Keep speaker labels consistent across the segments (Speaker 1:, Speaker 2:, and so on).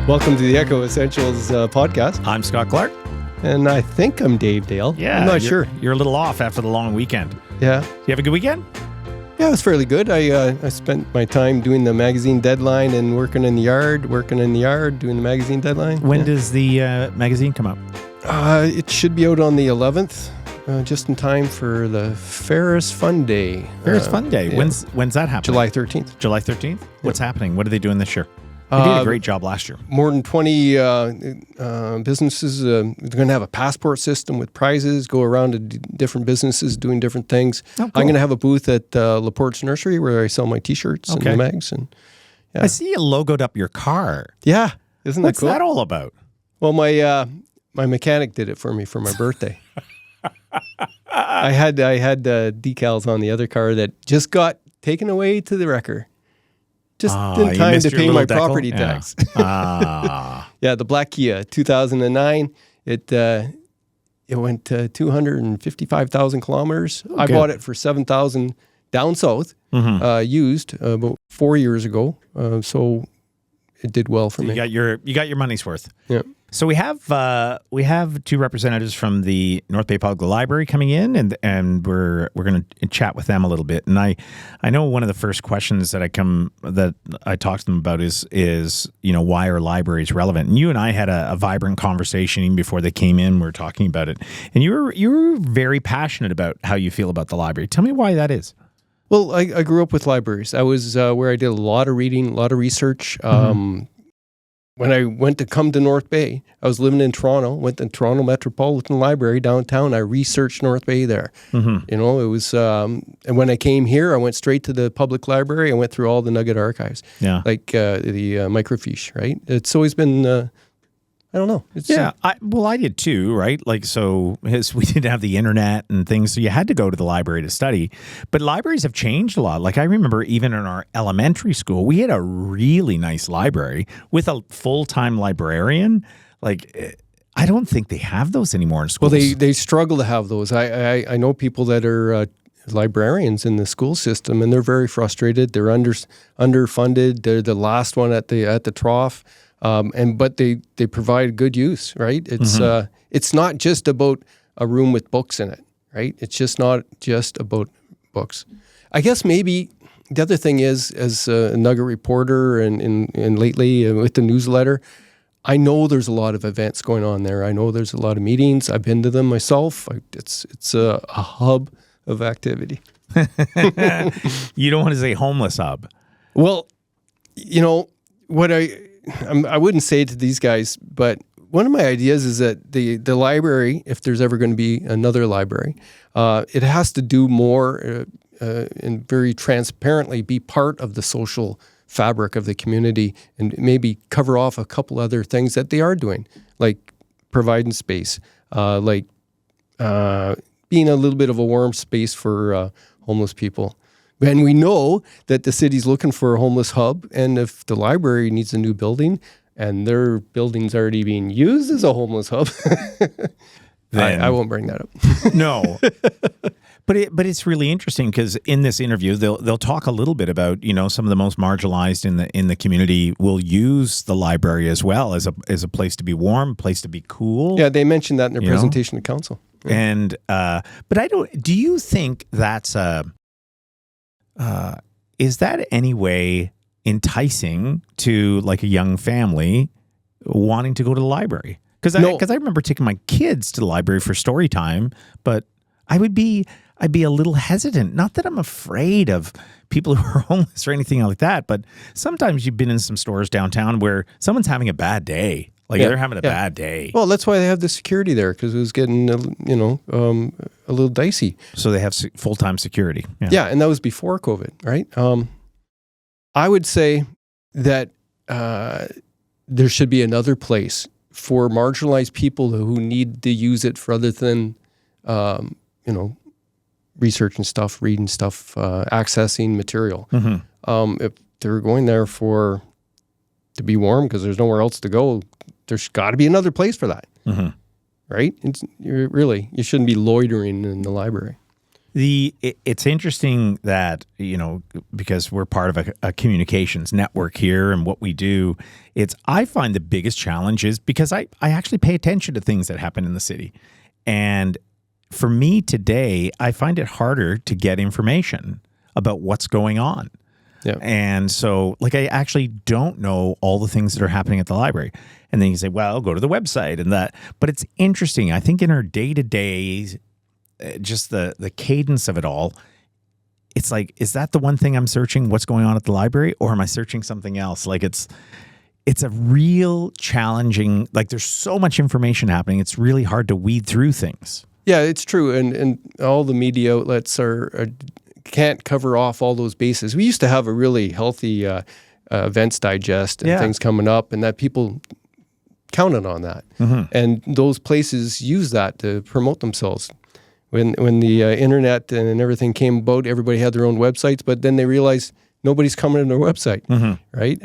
Speaker 1: Welcome to the Echo Essentials podcast.
Speaker 2: I'm Scott Clark.
Speaker 1: And I think I'm Dave Dale.
Speaker 2: Yeah.
Speaker 1: I'm not sure.
Speaker 2: You're a little off after the long weekend.
Speaker 1: Yeah.
Speaker 2: You have a good weekend?
Speaker 1: Yeah, it was fairly good. I spent my time doing the magazine deadline and working in the yard, doing the magazine deadline.
Speaker 2: When does the magazine come out?
Speaker 1: It should be out on the 11th, just in time for the Ferris Fun Day.
Speaker 2: Ferris Fun Day.
Speaker 1: Yeah.
Speaker 2: When's that happening?
Speaker 1: July 13th.
Speaker 2: July 13th? What's happening? What are they doing this year? They did a great job last year.
Speaker 1: More than 20 businesses. They're going to have a passport system with prizes, go around to different businesses doing different things. Oh, cool. I'm going to have a booth at LaPorte's Nursery where I sell my T-shirts and the mags. And, yeah.
Speaker 2: I see you logoed up your car.
Speaker 1: Yeah. Isn't that cool?
Speaker 2: What's that all about?
Speaker 1: Well, my mechanic did it for me for my birthday. I had decals on the other car that just got taken away to the wrecker. Just in time to pay my property tax. Yeah, the black Kia, 2009. It went 255,000 kilometers. Oh, I bought it for $7,000 down south, used about 4 years ago. So it did well for me.
Speaker 2: You got your money's worth.
Speaker 1: Yeah.
Speaker 2: So we have two representatives from the North Bay Public Library coming in, and we're going to chat with them a little bit. And I know one of the first questions that I talk to them about is why are libraries relevant? And you and I had a vibrant conversation even before they came in. We were talking about it, and you were very passionate about how you feel about the library. Tell me why that is.
Speaker 1: Well, I grew up with libraries. I was where I did a lot of reading, a lot of research. When I went to come to North Bay, I was living in Toronto, went to Toronto Metropolitan Library downtown. I researched North Bay there. It was, and when I came here, I went straight to the public library. I went through all the Nugget archives, like the microfiche, right? It's always been, I don't know.
Speaker 2: I did too, right? Like, so we didn't have the internet and things, so you had to go to the library to study. But libraries have changed a lot. Like, I remember even in our elementary school, we had a really nice library with a full-time librarian. Like, I don't think they have those anymore in schools.
Speaker 1: Well, they struggle to have those. I know people that are librarians in the school system, and they're very frustrated. They're underfunded. They're the last one at the trough. But they provide good use, right? It's not just about a room with books in it, right? It's just not just about books. I guess maybe the other thing is, as a Nugget reporter and lately with the newsletter, I know there's a lot of events going on there. I know there's a lot of meetings. I've been to them myself. It's a hub of activity.
Speaker 2: You don't want to say homeless hub.
Speaker 1: Well, what I wouldn't say it to these guys, but one of my ideas is that the library, if there's ever going to be another library, it has to do more and very transparently be part of the social fabric of the community and maybe cover off a couple other things that they are doing, like providing space, like being a little bit of a warm space for homeless people. And we know that the city's looking for a homeless hub, and if the library needs a new building and their building's already being used as a homeless hub, then I won't bring that up.
Speaker 2: No. But it's really interesting because in this interview they'll talk a little bit about some of the most marginalized in the community will use the library as well as a place to be warm, place to be cool.
Speaker 1: Yeah, they mentioned that in their presentation to council. Yeah.
Speaker 2: And but do you think that's is that any way enticing to like a young family wanting to go to the library? Because I remember taking my kids to the library for story time, but I'd be a little hesitant. Not that I'm afraid of people who are homeless or anything like that, but sometimes you've been in some stores downtown where someone's having a bad day. Like they're having a bad day.
Speaker 1: Well, that's why they have the security there, because it was getting a little dicey.
Speaker 2: So they have full-time security.
Speaker 1: Yeah, and that was before COVID, right? I would say that there should be another place for marginalized people who need to use it for other than, research and stuff, reading stuff, accessing material. If they're going there to be warm because there's nowhere else to go, there's got to be another place for that, right? You shouldn't be loitering in the library.
Speaker 2: It's interesting that, because we're part of a communications network here and what we do, I find the biggest challenge is because I actually pay attention to things that happen in the city. And for me today, I find it harder to get information about what's going on.
Speaker 1: Yeah.
Speaker 2: And so, I actually don't know all the things that are happening at the library. And then you say, well, go to the website and that. But it's interesting. I think in our day-to-day, just the cadence of it all, it's like, is that the one thing I'm searching, what's going on at the library? Or am I searching something else? It's a real challenging, there's so much information happening. It's really hard to weed through things.
Speaker 1: Yeah, it's true. And all the media outlets can't cover off all those bases. We used to have a really healthy events digest and things coming up, and that people counted on that. Mm-hmm. And those places use that to promote themselves. When the internet and everything came about, everybody had their own websites, but then they realized nobody's coming to their website, right?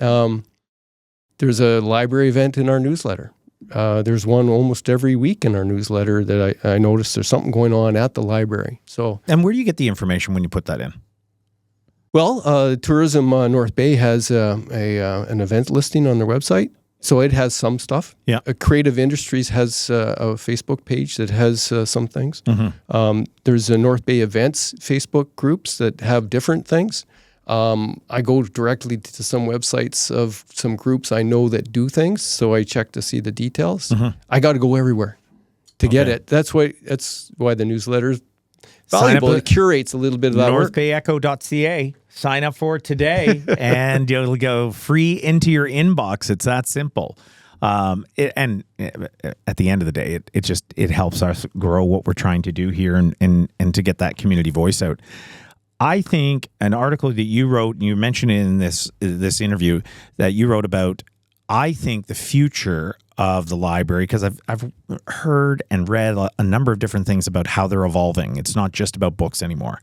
Speaker 1: There's a library event in our newsletter. There's one almost every week in our newsletter that I noticed there's something going on at the library.
Speaker 2: And where do you get the information when you put that in?
Speaker 1: Well, Tourism North Bay has an event listing on their website. So it has some stuff.
Speaker 2: Yeah.
Speaker 1: Creative Industries has a Facebook page that has some things. Mm-hmm. There's a North Bay Events Facebook groups that have different things. I go directly to some websites of some groups I know that do things, so I check to see the details. Mm-hmm. I got to go everywhere to get it. That's why the newsletter is valuable. It curates a little bit of that work.
Speaker 2: NorthBayEcho.ca. Sign up for it today, and you'll go free into your inbox. It's that simple. And at the end of the day, it helps us grow what we're trying to do here and to get that community voice out. I think an article that you wrote, and you mentioned in this interview that you wrote about, I think the future of the library, because I've heard and read a number of different things about how they're evolving. It's not just about books anymore,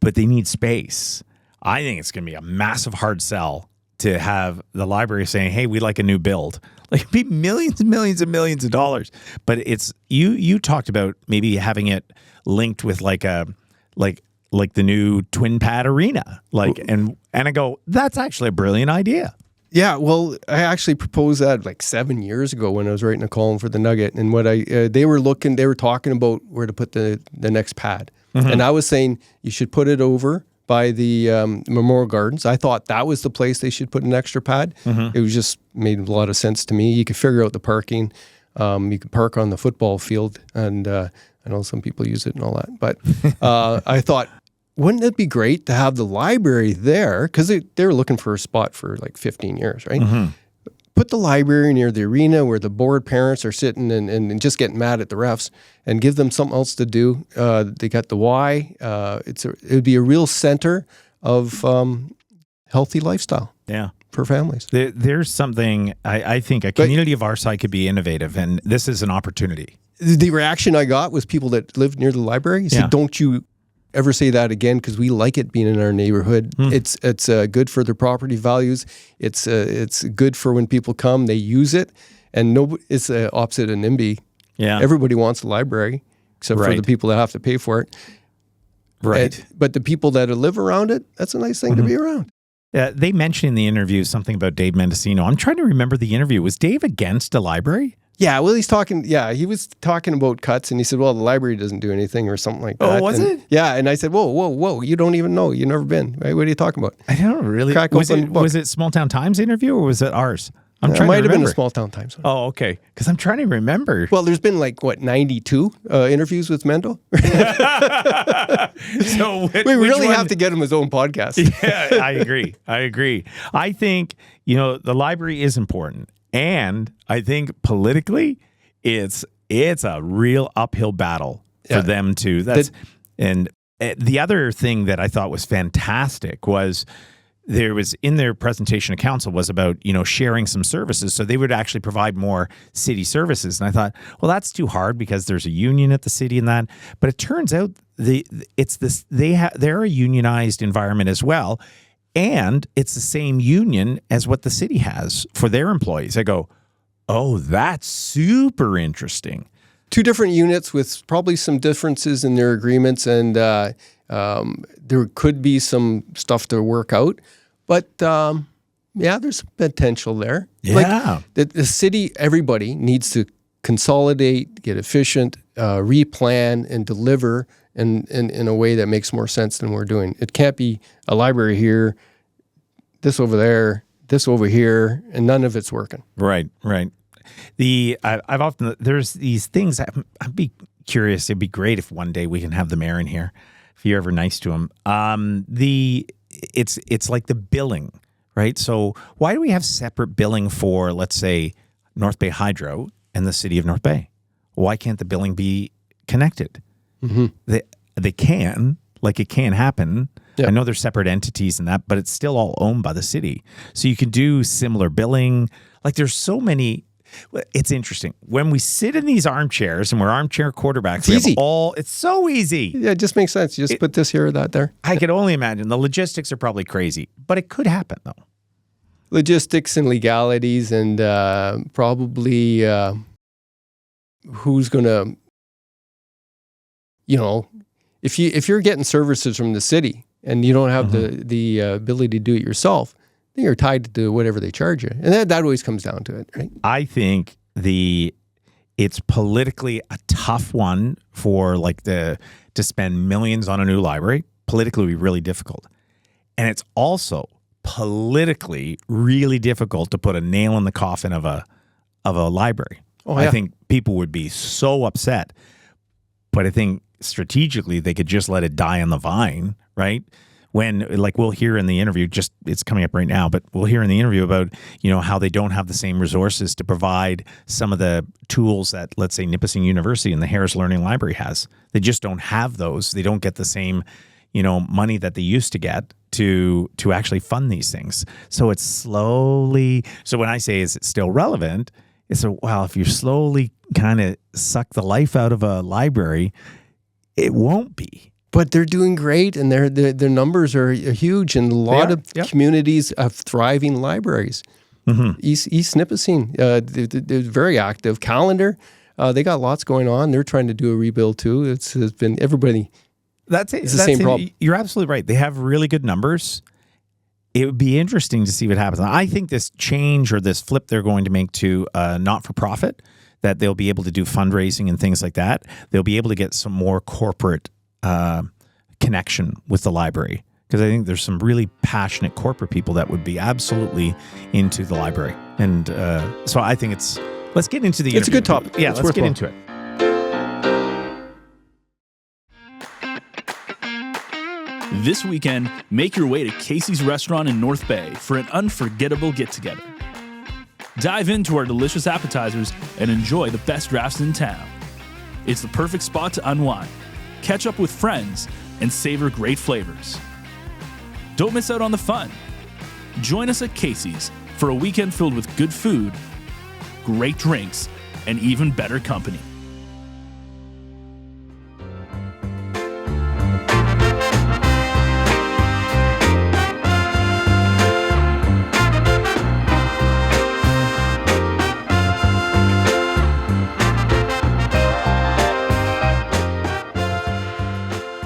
Speaker 2: but they need space. I think it's going to be a massive hard sell to have the library saying, hey, we'd like a new build. It'd be millions and millions and millions of dollars. But it's you talked about maybe having it linked with like the new Twin Pad Arena. And I go, that's actually a brilliant idea.
Speaker 1: Yeah, well, I actually proposed that 7 years ago when I was writing a column for the Nugget, and what they were talking about where to put the next pad, and I was saying you should put it over by the Memorial Gardens. I thought that was the place they should put an extra pad. It was just made a lot of sense to me. You could figure out the parking. You could park on the football field, and I know some people use it and all that, but I thought, wouldn't it be great to have the library there? Because they were looking for a spot for 15 years, right? Mm-hmm. Put the library near the arena where the bored parents are sitting and just getting mad at the refs, and give them something else to do. They got the Y. It would be a real center of healthy lifestyle.
Speaker 2: Yeah.
Speaker 1: For families.
Speaker 2: There's something, I think a community of our side could be innovative, and this is an opportunity.
Speaker 1: The reaction I got was people that lived near the library said, don't you ever say that again, because we like it being in our neighborhood. It's good for their property values. It's good for when people come, they use it, and it's opposite of NIMBY.
Speaker 2: Yeah,
Speaker 1: everybody wants a library except for the people that have to pay for it.
Speaker 2: Right,
Speaker 1: but the people that live around it, that's a nice thing to be around.
Speaker 2: They mentioned in the interview something about Dave Mendocino. I'm trying to remember the interview. Was Dave against a library?
Speaker 1: Yeah, well, he was talking about cuts, and he said, well, the library doesn't do anything or something like that.
Speaker 2: Oh, was it?
Speaker 1: Yeah, and I said, whoa, you don't even know. You've never been, right? What are you talking about?
Speaker 2: I don't really. Was it Small Town Times interview, or was it ours? I'm trying to remember. It might have been
Speaker 1: a Small Town Times.
Speaker 2: Oh, okay. Because I'm trying to remember.
Speaker 1: Well, there's been 92 interviews with Mendo.
Speaker 2: So
Speaker 1: we really have to get him his own podcast.
Speaker 2: Yeah, I agree. I think, the library is important. And I think politically, it's a real uphill battle for them to. And the other thing that I thought was fantastic was there was in their presentation to council was about sharing some services, so they would actually provide more city services. And I thought, well, that's too hard because there's a union at the city and that. But it turns out they're a unionized environment as well. And it's the same union as what the city has for their employees. I go, oh, that's super interesting.
Speaker 1: two different units with probably some differences in their agreements, and there could be some stuff to work out. But there's potential there.
Speaker 2: Yeah.
Speaker 1: Like the city, everybody needs to consolidate, get efficient, replan, and deliver in a way that makes more sense than we're doing. It can't be a library here, this over there, this over here, and none of it's working.
Speaker 2: Right. I've often, there's these things I'd be curious. It'd be great if one day we can have the mayor in here, if you're ever nice to him. It's like the billing, right? So why do we have separate billing for, let's say, North Bay Hydro and the city of North Bay? Why can't the billing be connected?
Speaker 1: Mm-hmm.
Speaker 2: They can, like it can happen. Yep. I know they're separate entities and that, but it's still all owned by the city. So you can do similar billing. Like there's so many. It's interesting. When we sit in these armchairs and we're armchair quarterbacks,
Speaker 1: it's easy.
Speaker 2: It's so easy.
Speaker 1: Yeah, it just makes sense. You just put this here or that there.
Speaker 2: I could only imagine. The logistics are probably crazy, but it could happen though.
Speaker 1: Logistics and legalities and probably who's going to, if you're getting services from the city and you don't have the ability to do it yourself, then you're tied to whatever they charge you. And that always comes down to it, right?
Speaker 2: I think it's politically a tough one for to spend millions on a new library. Politically, would be really difficult. And it's also politically really difficult to put a nail in the coffin of a library. Oh, yeah. I think people would be so upset. But I think strategically they could just let it die on the vine, right? When we'll hear in the interview, it's coming up right now, but we'll hear in the interview about, how they don't have the same resources to provide some of the tools that, let's say, Nipissing University and the Harris Learning Library has. They just don't have those. They don't get the same, money that they used to get to actually fund these things. So it's slowly, so when I say, is it still relevant? It's if you slowly kind of suck the life out of a library, it won't be.
Speaker 1: But they're doing great, and their numbers are huge, and a lot of communities have thriving libraries. Mm-hmm. East Nipissing, they're very active. Calendar, they got lots going on. They're trying to do a rebuild too. It's been everybody.
Speaker 2: That's it.
Speaker 1: It's the same problem.
Speaker 2: You're absolutely right. They have really good numbers. It would be interesting to see what happens. I think this change or this flip they're going to make to not-for-profit, that they'll be able to do fundraising and things like that. They'll be able to get some more corporate connection with the library, because I think there's some really passionate corporate people that would be absolutely into the library. And so I think let's get into the interview.
Speaker 1: It's a good topic.
Speaker 2: Yeah, let's get into it.
Speaker 3: This weekend, make your way to Casey's Restaurant in North Bay for an unforgettable get-together. Dive into our delicious appetizers and enjoy the best drafts in town. It's the perfect spot to unwind, catch up with friends, and savor great flavors. Don't miss out on the fun. Join us at Casey's for a weekend filled with good food, great drinks, and even better company.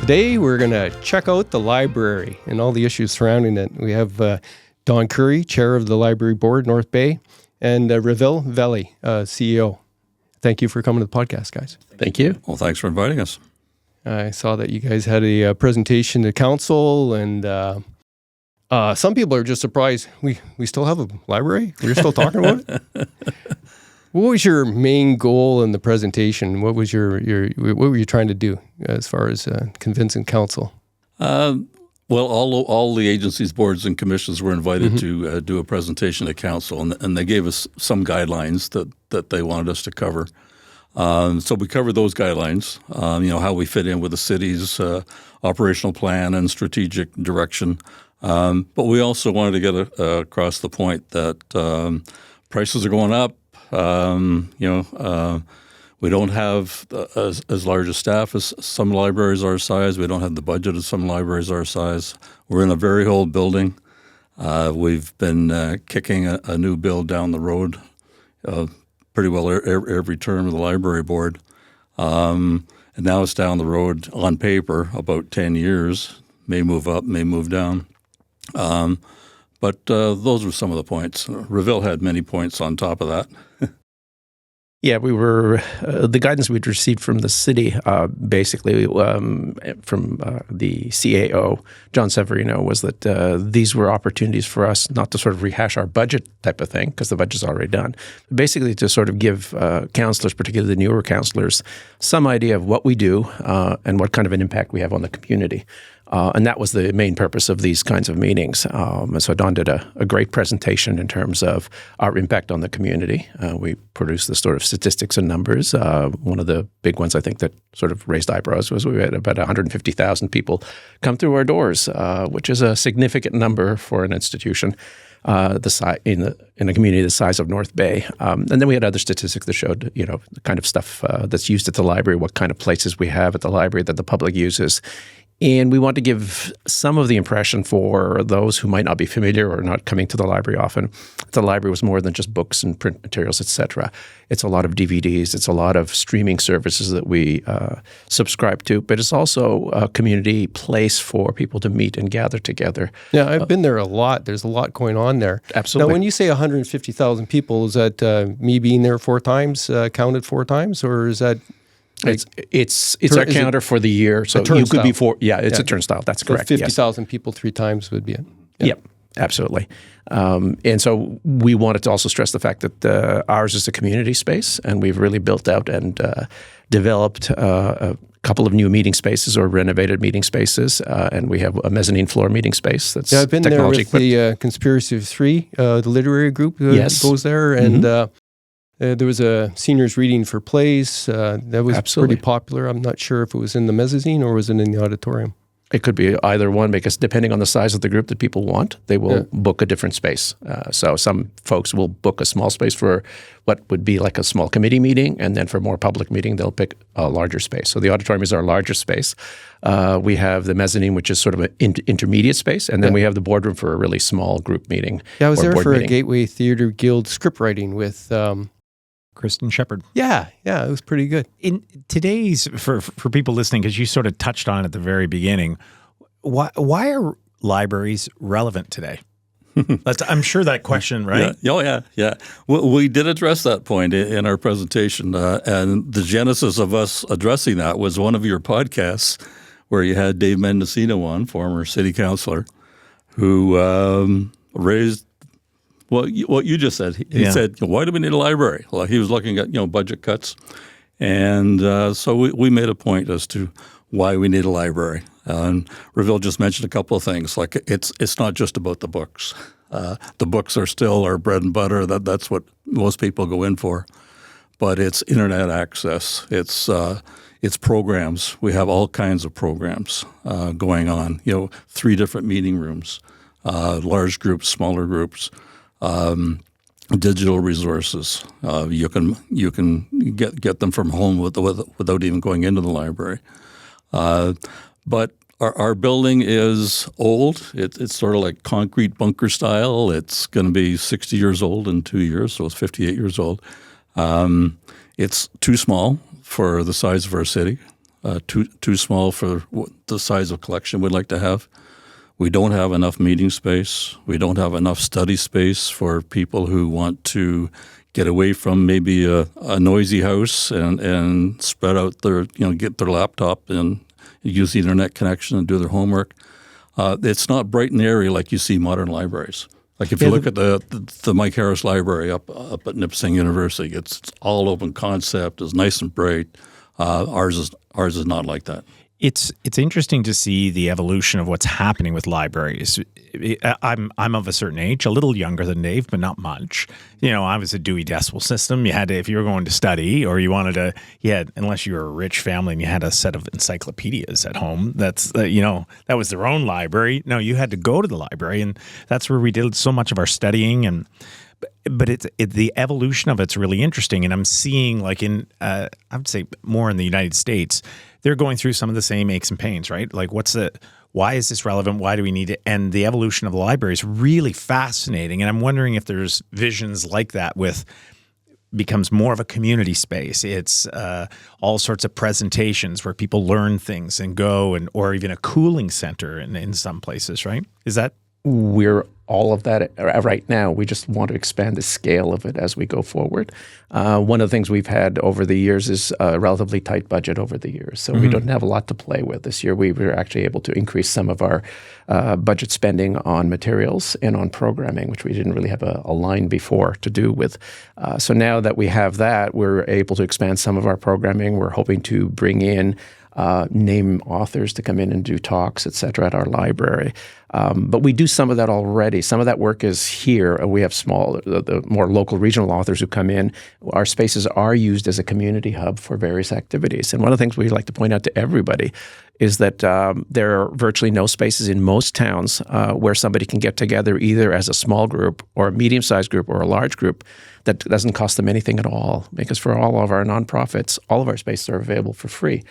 Speaker 1: Today, we're going to check out the library and all the issues surrounding it. We have Don Curry, Chair of the Library Board, North Bay, and Ravil Veli, CEO. Thank you for coming to the podcast, guys.
Speaker 4: Thank you. Well, thanks for inviting us.
Speaker 1: I saw that you guys had a presentation to council, and some people are just surprised. We still have a library? We're still talking about it? What was your main goal in the presentation? What was what were you trying to do as far as convincing council?
Speaker 4: Well, all the agencies, boards, and commissions were invited to do a presentation to council, and they gave us some guidelines that they wanted us to cover. So we covered those guidelines, how we fit in with the city's operational plan and strategic direction. But we also wanted to get across the point that prices are going up. We don't have as large a staff as some libraries our size. We don't have the budget of some libraries our size. We're in a very old building. We've been kicking a new build down the road pretty well every term of the library board. And now it's down the road on paper about 10 years, may move up, may move down. But those were some of the points. Ravil had many points on top of that.
Speaker 5: Yeah, we were the guidance we'd received from the city, basically from the CAO, John Severino, was that these were opportunities for us not to sort of rehash our budget type of thing, because the budget's already done, but basically to sort of give councillors, particularly the newer councillors, some idea of what we do and what kind of an impact we have on the community. And that was the main purpose of these kinds of meetings. And so Don did a great presentation in terms of our impact on the community. We produced the sort of statistics and numbers. One of the big ones, I think, that sort of raised eyebrows was we had about 150,000 people come through our doors, which is a significant number for an institution in a community the size of North Bay. And then we had other statistics that showed, the kind of stuff that's used at the library, what kind of places we have at the library that the public uses. And we want to give some of the impression for those who might not be familiar or not coming to the library often. The library was more than just books and print materials, etc. It's a lot of DVDs. It's a lot of streaming services that we subscribe to. But it's also a community place for people to meet and gather together.
Speaker 1: Yeah, I've been there a lot. There's a lot going on there.
Speaker 5: Absolutely.
Speaker 1: Now, when you say 150,000 people, is that me being there 4 times, counted 4 times, or is that...
Speaker 5: It's our counter for the year, so you could be it's a turnstile. That's correct.
Speaker 1: 50,000 people 3 times would be it.
Speaker 5: Yeah. Yep, absolutely. And so we wanted to also stress the fact that ours is a community space, and we've really built out and developed a couple of new meeting spaces or renovated meeting spaces, and we have a mezzanine floor meeting space that's
Speaker 1: I've been there with the Conspiracy of 3, the literary group goes there, and there was a seniors reading for plays. That was pretty popular. I'm not sure if it was in the mezzanine or was it in the auditorium.
Speaker 5: It could be either one, because depending on the size of the group that people want, they will book a different space. So some folks will book a small space for what would be like a small committee meeting, and then for a more public meeting, they'll pick a larger space. So the auditorium is our larger space. We have the mezzanine, which is sort of an intermediate space, and then we have the boardroom for a really small group meeting.
Speaker 1: Yeah, I was there for a Gateway Theatre Guild script writing with...
Speaker 2: Kristen Shepard.
Speaker 1: Yeah, it was pretty good.
Speaker 2: In today's, for people listening, because you sort of touched on it at the very beginning, why are libraries relevant today? I'm sure that question, right?
Speaker 4: Yeah. We did address that point in our presentation, and the genesis of us addressing that was one of your podcasts where you had Dave Mendocino on, former city councilor, who raised what you just said. He said, why do we need a library? Well, he was looking at, budget cuts. And so we made a point as to why we need a library. And Ravil just mentioned a couple of things. Like it's not just about the books. The books are still our bread and butter. That's what most people go in for. But it's internet access. It's programs. We have all kinds of programs going on. 3 different meeting rooms, large groups, smaller groups. Digital resources. You can get them from home without even going into the library. But our building is old. It's sort of like concrete bunker style. It's going to be 60 years old in 2 years, so it's 58 years old. It's too small for the size of our city. Too small for the size of collection we'd like to have. We don't have enough meeting space. We don't have enough study space for people who want to get away from maybe a noisy house and spread out get their laptop and use the internet connection and do their homework. It's not bright and airy like you see modern libraries. Like if you look at the Mike Harris Library up at Nipissing University, it's all open concept. It's nice and bright. Ours is not like that.
Speaker 2: It's interesting to see the evolution of what's happening with libraries. I'm of a certain age, a little younger than Dave, but not much. I was a Dewey Decimal System. You had to, if you were going to study or you wanted to, unless you were a rich family and you had a set of encyclopedias at home, that's, that was their own library. No, you had to go to the library, and that's where we did so much of our studying. But the evolution of it's really interesting, and I'm seeing like I would say more in the United States, they're going through some of the same aches and pains, right? Like why is this relevant? Why do we need it? And the evolution of the library is really fascinating, and I'm wondering if there's visions like that with becomes more of a community space. It's all sorts of presentations where people learn things and go, or even a cooling center in some places, right? Is that?
Speaker 5: We're all of that right now. We just want to expand the scale of it as we go forward. One of the things we've had over the years is a relatively tight budget over the years. So we don't have a lot to play with. This year we were actually able to increase some of our budget spending on materials and on programming, which we didn't really have a line before to do with. So now that we have that, we're able to expand some of our programming. We're hoping to bring in name authors to come in and do talks, et cetera, at our library. But we do some of that already. Some of that work is here. We have the more local regional authors who come in. Our spaces are used as a community hub for various activities. And one of the things we like to point out to everybody is that there are virtually no spaces in most towns where somebody can get together either as a small group or a medium-sized group or a large group that doesn't cost them anything at all. Because for all of our nonprofits, all of our spaces are available for free.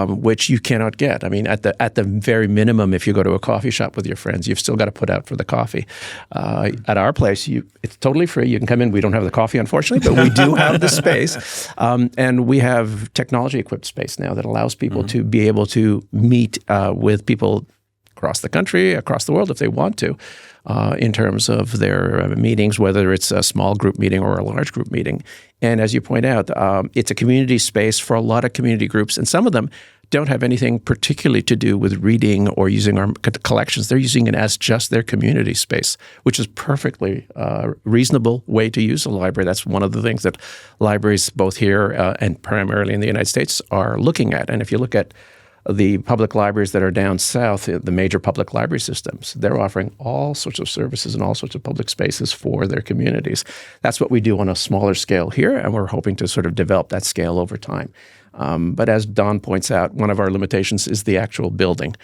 Speaker 5: Which you cannot get. I mean, at the very minimum, if you go to a coffee shop with your friends, you've still got to put out for the coffee. At our place, it's totally free. You can come in. We don't have the coffee, unfortunately, but we do have the space. And we have technology-equipped space now that allows people to be able to meet with people across the country, across the world, if they want to, in terms of their meetings, whether it's a small group meeting or a large group meeting. And as you point out, it's a community space for a lot of community groups, and some of them don't have anything particularly to do with reading or using our collections. They're using it as just their community space, which is perfectly reasonable way to use a library. That's one of the things that libraries both here and primarily in the United States are looking at. And if you look at the public libraries that are down south, the major public library systems, they're offering all sorts of services and all sorts of public spaces for their communities. That's what we do on a smaller scale here, and we're hoping to sort of develop that scale over time. But as Don points out, one of our limitations is the actual building.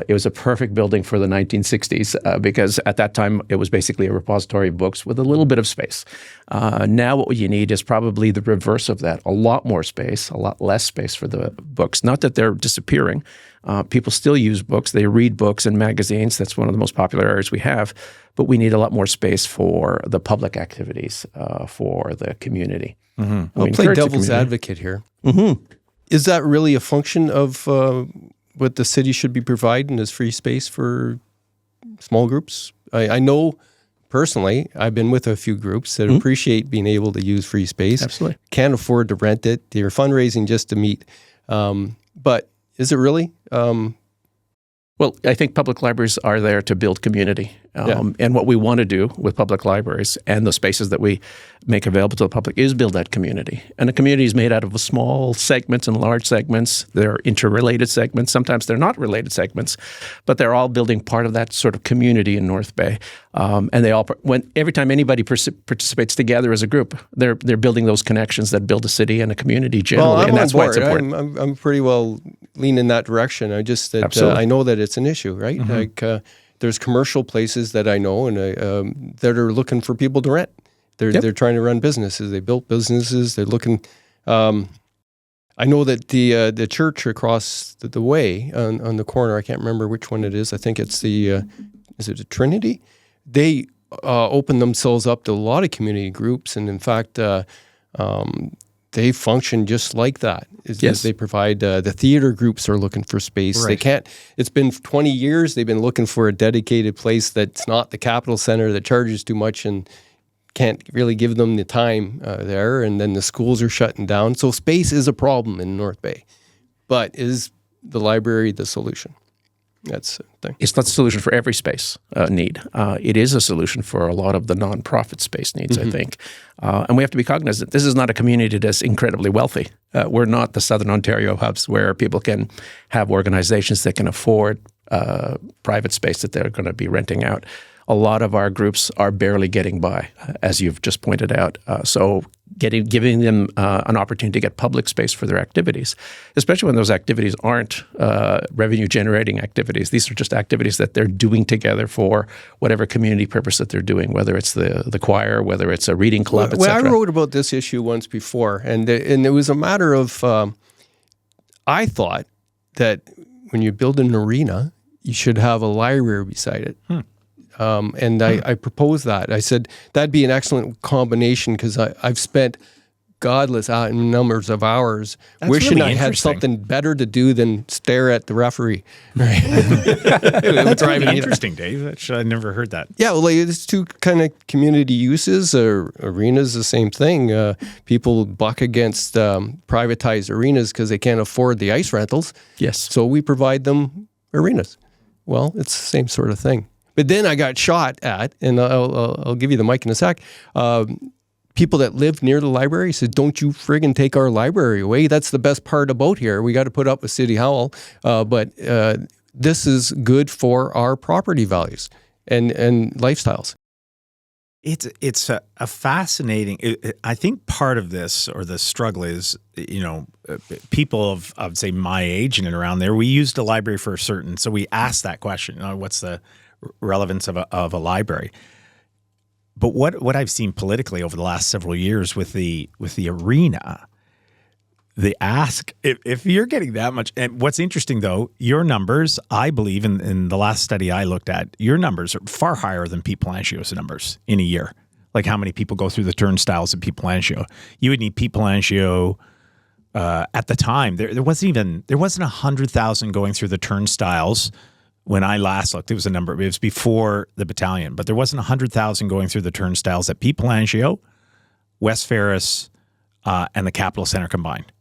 Speaker 5: It was a perfect building for the 1960s because at that time it was basically a repository of books with a little bit of space. Now what you need is probably the reverse of that, a lot more space, a lot less space for the books. Not that they're disappearing. People still use books. They read books and magazines. That's one of the most popular areas we have. But we need a lot more space for the public activities, for the community.
Speaker 1: I'll play devil's advocate here. Is that really a function of what the city should be providing as free space for small groups? I know personally, I've been with a few groups that appreciate being able to use free space.
Speaker 5: Absolutely.
Speaker 1: Can't afford to rent it. They're fundraising just to meet. But is it really?
Speaker 5: Well, I think public libraries are there to build community. And what we want to do with public libraries and the spaces that we make available to the public is build that community. And the community is made out of small segments and large segments. They're interrelated segments. Sometimes they're not related segments, but they're all building part of that sort of community in North Bay. And they all, every time anybody participates together as a group, they're building those connections that build a city and a community generally.
Speaker 1: Well,
Speaker 5: and that's why it's important.
Speaker 1: I'm pretty well lean in that direction. I just that I know that it's an issue, right? Like there's commercial places that I know and that are looking for people to rent. They're trying to run businesses. They built businesses. They're looking. I know that the church across the way on the corner. I can't remember which one it is. I think it's is it a Trinity? They open themselves up to a lot of community groups, and in fact, they function just like that. They provide the theater groups are looking for space.
Speaker 2: Right.
Speaker 1: They can't. It's been 20 years. They've been looking for a dedicated place that's not the Capitol Center that charges too much and can't really give them the time there. And then the schools are shutting down. So space is a problem in North Bay. But is the library the solution? That's the thing.
Speaker 5: It's not the solution for every space need. It is a solution for a lot of the nonprofit space needs, I think. And we have to be cognizant. This is not a community that's incredibly wealthy. We're not the Southern Ontario hubs where people can have organizations that can afford private space that they're going to be renting out. A lot of our groups are barely getting by, as you've just pointed out. So giving them an opportunity to get public space for their activities, especially when those activities aren't revenue-generating activities. These are just activities that they're doing together for whatever community purpose that they're doing, whether it's the choir, whether it's a reading club, etc.
Speaker 1: Well, I wrote about this issue once before, and it was a matter of I thought that when you build an arena, you should have a library beside it. And I proposed that. I said that'd be an excellent combination because I've spent godless numbers of hours wishing
Speaker 2: really
Speaker 1: I had
Speaker 2: interesting.
Speaker 1: something better to do than stare at the referee. Right?
Speaker 2: That's really interesting, Dave. I never heard that.
Speaker 1: Yeah, well, like, it's two kind of community uses. Arenas, the same thing. People buck against privatized arenas because they can't afford the ice rentals.
Speaker 5: Yes.
Speaker 1: So we provide them arenas. Well, it's the same sort of thing. But then I got shot at, and I'll give you the mic in a sec. People that live near the library said, "Don't you friggin' take our library away. That's the best part about here. We got to put up with City Hall, but this is good for our property values and lifestyles."
Speaker 2: It's a fascinating. I think part of this or the struggle is, people of say my age and around there, we used a library for a certain. So we asked that question: what's the relevance of a library? But what I've seen politically over the last several years with the arena, the ask, if you're getting that much, and what's interesting though, your numbers, I believe in the last study I looked at, your numbers are far higher than Pete Palangio's numbers in a year. Like how many people go through the turnstiles at Pete Palangio? You would need Pete Palangio at the time. There wasn't 100,000 going through the turnstiles. When I last looked, it was a number. It was before the battalion, but there wasn't 100,000 going through the turnstiles at Pete Palangio, West Ferris, and the Capitol Center combined,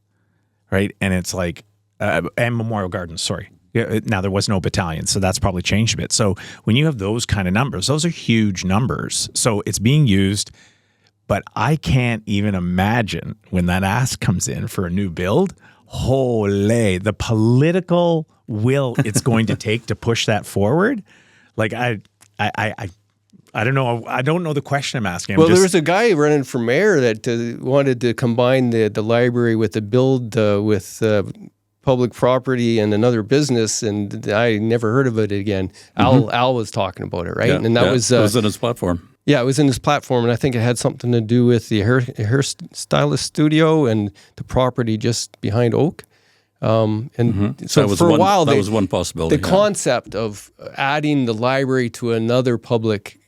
Speaker 2: right? And it's like, and Memorial Gardens. Sorry, now there was no battalion, so that's probably changed a bit. So when you have those kind of numbers, those are huge numbers. So it's being used, but I can't even imagine when that ask comes in for a new build. Holy, the political will it's going to take to push that forward. Like I don't know. I don't know the question I'm asking.
Speaker 1: Well, there was a guy running for mayor that wanted to combine the library with the build with public property and another business, and I never heard of it again. Al was talking about it, right?
Speaker 4: Yeah,
Speaker 1: and that was
Speaker 4: it was in his platform.
Speaker 1: Yeah, it was in his platform, and I think it had something to do with the hairstylist studio and the property just behind Oak. So
Speaker 4: that was
Speaker 1: for a while,
Speaker 4: that was one possibility.
Speaker 1: The concept of adding the library to another public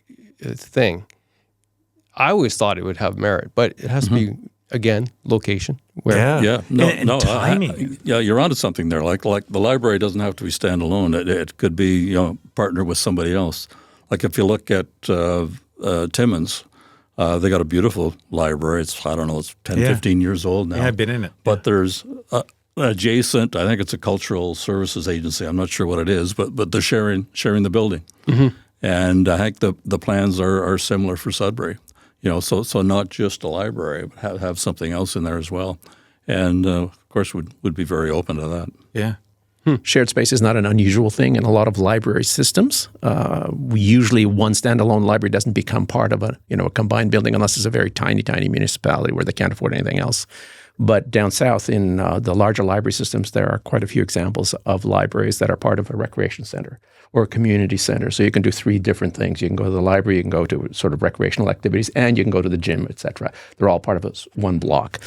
Speaker 1: thing, I always thought it would have merit, but it has to be, again, location. Where
Speaker 2: And timing.
Speaker 4: You're onto something there. Like the library doesn't have to be standalone. It could be partner with somebody else. Like if you look at Timmins, they got a beautiful library. It's 10, 15 years old now.
Speaker 2: Yeah, I've been in it.
Speaker 4: But there's adjacent, I think it's a cultural services agency. I'm not sure what it is, but they're sharing the building. And I think the plans are similar for Sudbury. So not just a library, but have something else in there as well. And of course, would be very open to that.
Speaker 2: Yeah.
Speaker 5: Shared space is not an unusual thing in a lot of library systems. Usually one standalone library doesn't become part of a combined building unless it's a very tiny, tiny municipality where they can't afford anything else. But down south in the larger library systems, there are quite a few examples of libraries that are part of a recreation center or a community center. So you can do three different things. You can go to the library, you can go to sort of recreational activities, and you can go to the gym, et cetera. They're all part of one block.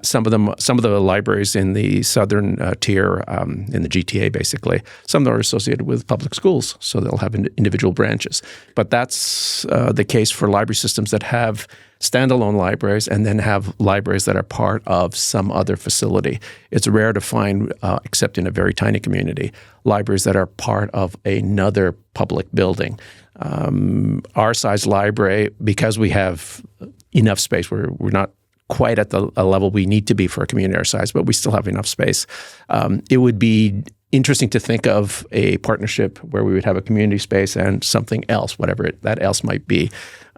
Speaker 5: Some of the libraries in the southern tier, in the GTA basically, some of them are associated with public schools, so they'll have individual branches. But that's the case for library systems that have standalone libraries and then have libraries that are part of some other facility. It's rare to find, except in a very tiny community, libraries that are part of another public building. Our size library, because we have enough space, we're not quite at a level we need to be for a community our size, but we still have enough space. It would be interesting to think of a partnership where we would have a community space and something else, whatever that else might be,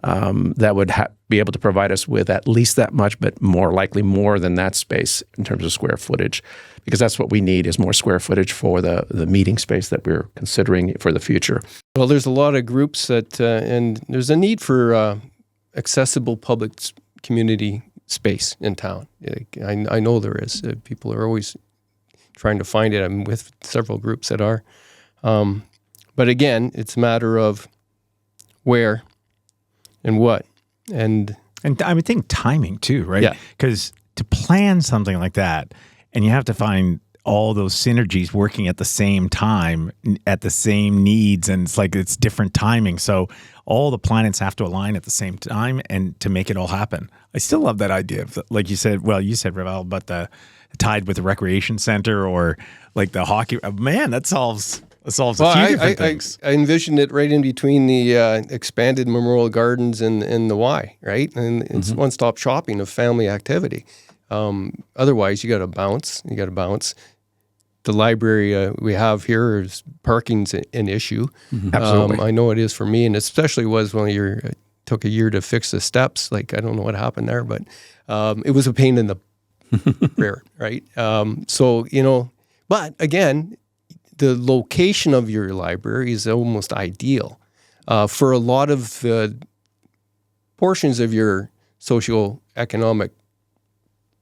Speaker 5: that would be able to provide us with at least that much, but more likely more than that space in terms of square footage, because that's what we need is more square footage for the meeting space that we're considering for the future.
Speaker 1: Well, there's a lot of groups that, and there's a need for accessible public community space in town. I know there is. People are always trying to find it. I'm with several groups that are. But again, it's a matter of where and what. And
Speaker 2: I would think timing too, right?
Speaker 1: Yeah.
Speaker 2: Because to plan something like that, and you have to find all those synergies working at the same time, at the same needs, and it's like it's different timing. So all the planets have to align at the same time and to make it all happen. I still love that idea of, like you said, Ravil, but the tied with the recreation center or like the hockey. Man, that solves a few different things.
Speaker 1: I envisioned it right in between the expanded Memorial Gardens and the Y, right? And it's one-stop shopping of family activity. Otherwise, you got to bounce. The library we have here is parking's an issue.
Speaker 5: Absolutely.
Speaker 1: I know it is for me, and especially was when it took a year to fix the steps. Like, I don't know what happened there, but it was a pain in the rear, right? But again, the location of your library is almost ideal for a lot of portions of your socioeconomic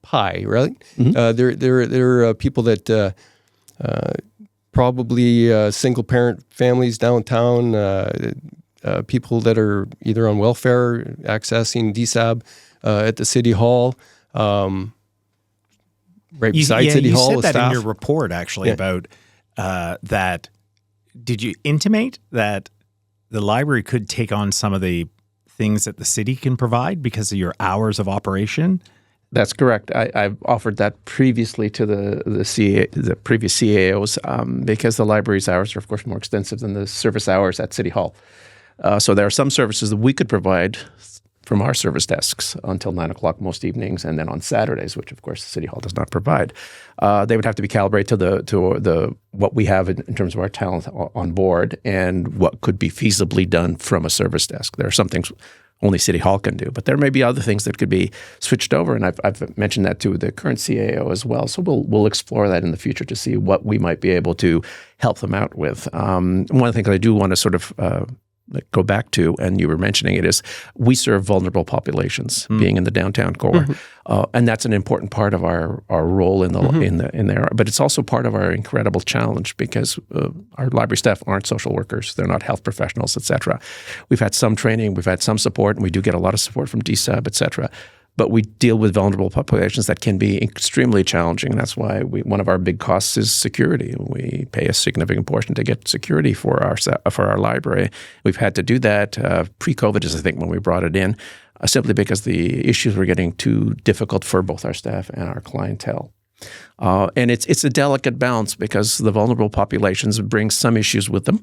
Speaker 1: pie, right? There are people that probably single-parent families downtown, people that are either on welfare, accessing DSAB at the City Hall, beside City Hall.
Speaker 2: You said that
Speaker 1: staff.
Speaker 2: in your report, actually, about that. Did you intimate that the library could take on some of the things that the city can provide because of your hours of operation?
Speaker 5: That's correct. I've offered that previously to the previous CAOs because the library's hours are, of course, more extensive than the service hours at City Hall. So there are some services that we could provide from our service desks until 9 o'clock most evenings, and then on Saturdays, which of course the City Hall does not provide. They would have to be calibrated to the what we have in terms of our talent on board and what could be feasibly done from a service desk. There are some things only City Hall can do, but there may be other things that could be switched over, and I've mentioned that to the current CAO as well. So we'll explore that in the future to see what we might be able to help them out with. One of the things I do want to sort of go back to, and you were mentioning it, is we serve vulnerable populations, being in the downtown core, and that's an important part of our role in there. But it's also part of our incredible challenge because our library staff aren't social workers; they're not health professionals, etc. We've had some training, we've had some support, and we do get a lot of support from DSAB, etc. But we deal with vulnerable populations that can be extremely challenging. And that's why one of our big costs is security. We pay a significant portion to get security for our library. We've had to do that. Pre-COVID is, I think, when we brought it in, simply because the issues were getting too difficult for both our staff and our clientele. And it's a delicate balance because the vulnerable populations bring some issues with them.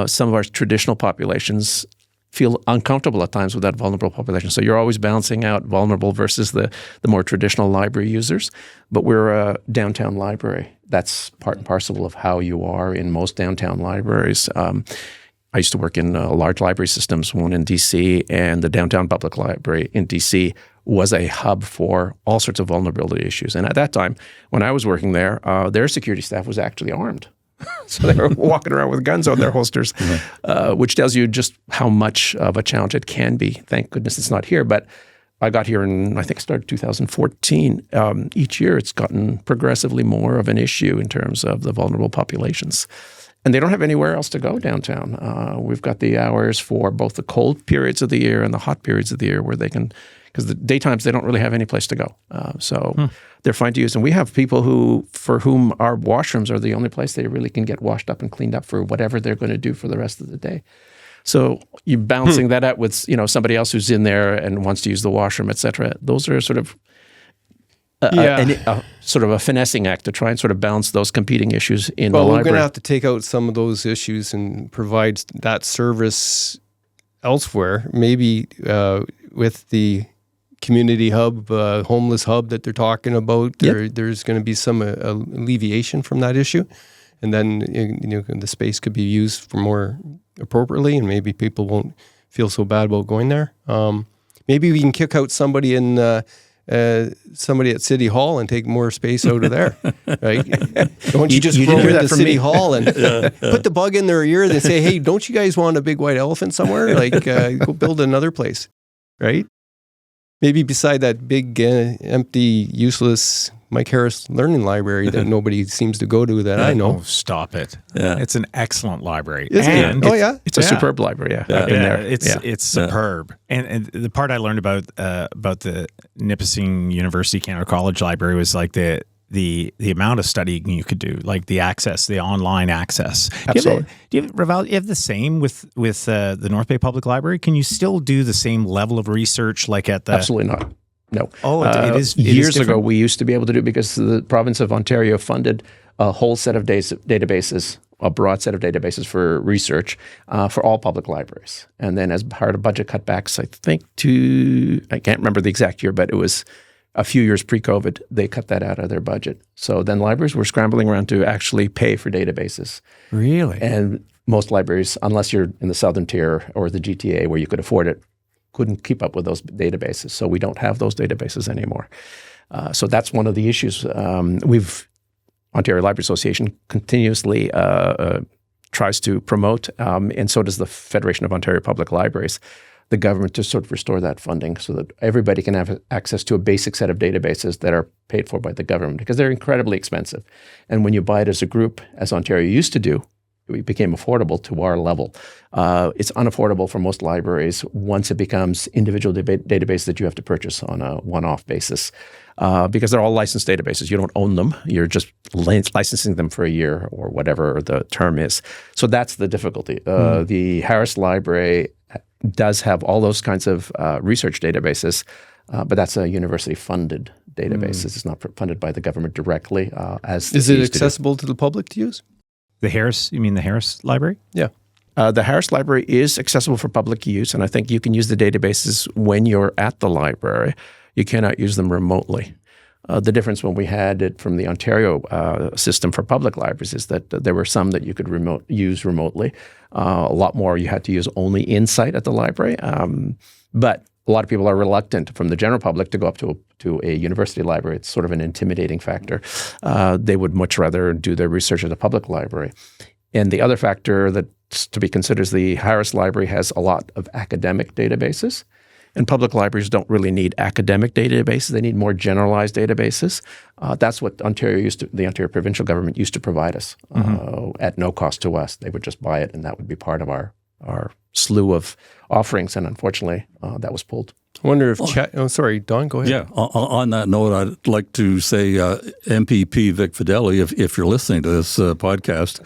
Speaker 5: Some of our traditional populations feel uncomfortable at times with that vulnerable population. So you're always balancing out vulnerable versus the more traditional library users. But we're a downtown library. That's part and parcel of how you are in most downtown libraries. I used to work in large library systems, one in D.C., and the Downtown Public Library in D.C. was a hub for all sorts of vulnerability issues. And at that time, when I was working there, their security staff was actually armed. So they were walking around with guns on their holsters, which tells you just how much of a challenge it can be. Thank goodness it's not here. But I got here in, I think, started 2014. Each year it's gotten progressively more of an issue in terms of the vulnerable populations. And they don't have anywhere else to go downtown. We've got the hours for both the cold periods of the year and the hot periods of the year where they can, because the daytimes they don't really have any place to go. They're fine to use. And we have people for whom our washrooms are the only place they really can get washed up and cleaned up for whatever they're going to do for the rest of the day. So you're balancing that out with somebody else who's in there and wants to use the washroom, et cetera. Those are sort of sort of a finessing act to try and sort of balance those competing issues in the library.
Speaker 1: Well, we're going to have to take out some of those issues and provide that service elsewhere, maybe with the community hub, homeless hub that they're talking about. There's going to be some alleviation from that issue. And then the space could be used for more appropriately, and maybe people won't feel so bad about going there. Maybe we can kick out somebody at City Hall and take more space out of there, right? Don't you just go into City Hall and put the bug in their ear and say, hey, don't you guys want a big white elephant somewhere? Like, go build another place, right? Maybe beside that big, empty, useless Mike Harris Learning Library that nobody seems to go to that I know.
Speaker 2: Oh, stop it.
Speaker 4: Yeah.
Speaker 2: It's an excellent library.
Speaker 5: It's a superb library, I've been there.
Speaker 2: It's superb. And the part I learned about the Nipissing University Canada College Library was like the amount of studying you could do, like the access, the online access.
Speaker 5: Absolutely.
Speaker 2: Ravel, you have the same with the North Bay Public Library? Can you still do the same level of research like at the...
Speaker 5: Absolutely not. No.
Speaker 2: Oh, it is
Speaker 5: years ago,
Speaker 2: different?
Speaker 5: we used to be able to do, because the province of Ontario funded a whole set of databases, a broad set of databases for research for all public libraries. And then as part of budget cutbacks, I think I can't remember the exact year, but it was a few years pre-COVID, they cut that out of their budget. So then libraries were scrambling around to actually pay for databases.
Speaker 2: Really?
Speaker 5: And most libraries, unless you're in the Southern Tier or the GTA where you could afford it, couldn't keep up with those databases. So we don't have those databases anymore. So that's one of the issues. Ontario Library Association continuously tries to promote, and so does the Federation of Ontario Public Libraries, the government, to sort of restore that funding so that everybody can have access to a basic set of databases that are paid for by the government, because they're incredibly expensive. And when you buy it as a group, as Ontario used to do, it became affordable to our level. It's unaffordable for most libraries once it becomes individual databases that you have to purchase on a one-off basis, because they're all licensed databases. You don't own them. You're just licensing them for a year or whatever the term is. So that's the difficulty. The Harris Library does have all those kinds of research databases, but that's a university-funded database. It's not funded by the government directly.
Speaker 1: Is it accessible to the public to use?
Speaker 2: The Harris, you mean the Harris Library?
Speaker 1: Yeah.
Speaker 5: The Harris Library is accessible for public use, and I think you can use the databases when you're at the library. You cannot use them remotely. The difference when we had it from the Ontario system for public libraries is that there were some that you could use remotely. A lot more you had to use only in-site at the library. But a lot of people are reluctant from the general public to go up to a university library. It's sort of an intimidating factor. They would much rather do their research at a public library. And the other factor that's to be considered is the Harris Library has a lot of academic databases. And public libraries don't really need academic databases. They need more generalized databases. That's what the Ontario provincial government used to provide us at no cost to us. They would just buy it, and that would be part of our slew of offerings. And unfortunately, that was pulled.
Speaker 1: I wonder if sorry, Don, go ahead.
Speaker 4: Yeah. On that note, I'd like to say, MPP Vic Fideli, if you're listening to this podcast,